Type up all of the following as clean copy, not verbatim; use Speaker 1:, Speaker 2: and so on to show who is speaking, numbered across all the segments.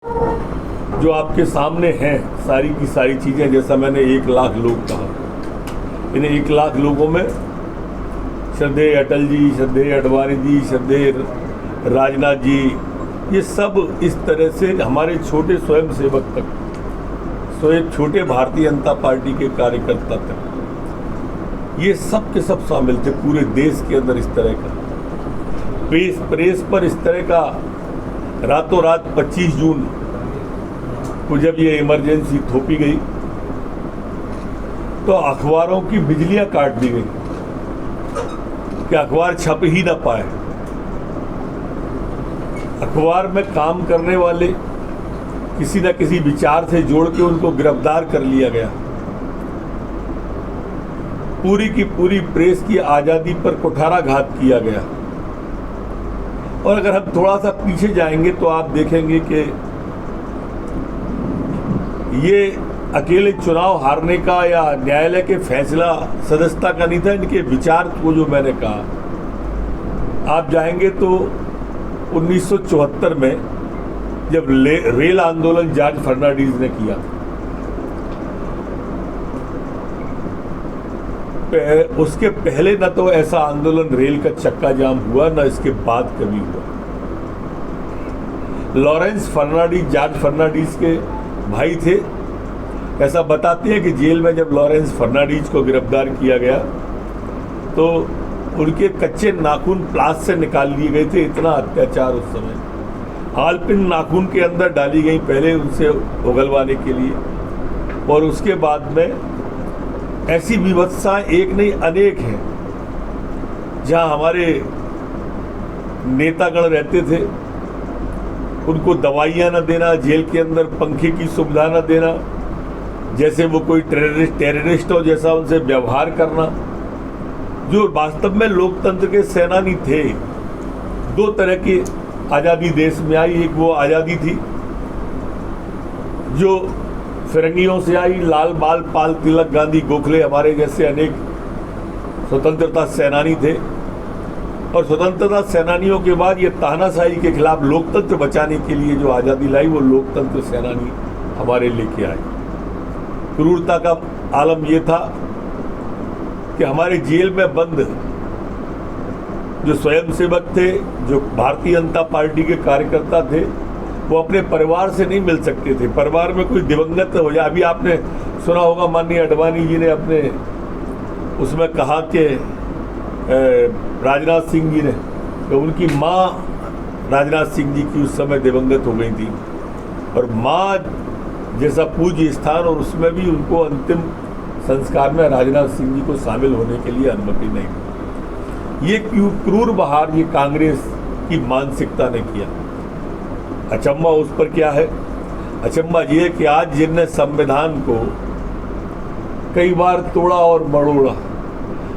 Speaker 1: जो आपके सामने हैं सारी की सारी चीज़ें, जैसा मैंने 1 लाख लोग कहा, इन 1 लाख लोगों में श्रद्धेय अटल जी, श्रद्धेय अडवाणी जी, श्रद्धेय राजनाथ जी, ये सब इस तरह से हमारे छोटे स्वयं सेवक तक, छोटे भारतीय जनता पार्टी के कार्यकर्ता तक, ये सब के सब शामिल थे पूरे देश के अंदर। इस तरह का प्रेस पर इस तरह का रातों रात 25 जून को जब ये इमरजेंसी थोपी गई तो अखबारों की बिजलियां काट दी गई कि अखबार छप ही ना पाए। अखबार में काम करने वाले किसी न किसी विचार से जोड़ के उनको गिरफ्तार कर लिया गया। पूरी की पूरी प्रेस की आज़ादी पर कुठाराघात किया गया। और अगर हम थोड़ा सा पीछे जाएंगे तो आप देखेंगे कि ये अकेले चुनाव हारने का या न्यायालय के फैसला सदस्यता का नहीं था, इनके विचार को जो मैंने कहा। आप जाएंगे तो 1974 में जब रेल आंदोलन जॉर्ज फर्नांडिस ने किया, उसके पहले न तो ऐसा आंदोलन रेल का चक्का जाम हुआ, न इसके बाद कभी हुआ। लॉरेंस फर्नांडिस जॉर्ज फर्नांडिस के भाई थे। ऐसा बताते हैं कि जेल में जब लॉरेंस फर्नांडिस को गिरफ्तार किया गया तो उनके कच्चे नाखून प्लास से निकाल लिए गए थे। इतना अत्याचार उस समय। हालपिन नाखून के अंदर डाली गई पहले उनसे उगलवाने के लिए, और उसके बाद में ऐसी विवत्सा एक नहीं अनेक हैं। जहां हमारे नेतागण रहते थे उनको दवाइयां न देना, जेल के अंदर पंखे की सुविधा न देना, जैसे वो कोई टेररिस्ट हो जैसा उनसे व्यवहार करना। जो वास्तव में लोकतंत्र के सेनानी थे। 2 तरह की आज़ादी देश में आई। एक वो आज़ादी थी जो फिरंगियों से आई, लाल बाल पाल, तिलक, गांधी, गोखले, हमारे जैसे अनेक स्वतंत्रता सेनानी थे। और स्वतंत्रता सेनानियों के बाद ये तानाशाही के खिलाफ लोकतंत्र बचाने के लिए जो आज़ादी लाई, वो लोकतंत्र सेनानी हमारे लेके आए। क्रूरता का आलम ये था कि हमारे जेल में बंद जो स्वयंसेवक थे, जो भारतीय जनता पार्टी के कार्यकर्ता थे, वो अपने परिवार से नहीं मिल सकते थे। परिवार में कोई दिवंगत हो जाए, अभी आपने सुना होगा माननीय अडवाणी जी ने अपने उसमें कहा कि राजनाथ सिंह जी ने, तो उनकी माँ राजनाथ सिंह जी की उस समय दिवंगत हो गई थी, और माँ जैसा पूज्य स्थान, और उसमें भी उनको अंतिम संस्कार में राजनाथ सिंह जी को शामिल होने के लिए अनुमति नहीं। ये क्रूर बहार ये कांग्रेस की मानसिकता ने किया। अचंभा उस पर क्या है? अचंभा ये है कि आज जिनने संविधान को कई बार तोड़ा और मरोड़ा,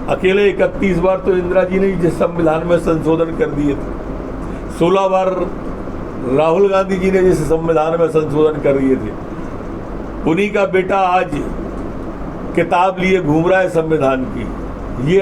Speaker 1: अकेले 31 बार तो इंदिरा जी ने जिस संविधान में संशोधन कर दिए थे, 16 बार राहुल गांधी जी ने जिस संविधान में संशोधन कर दिए थे, उन्हीं का बेटा आज किताब लिए घूम रहा है संविधान की। ये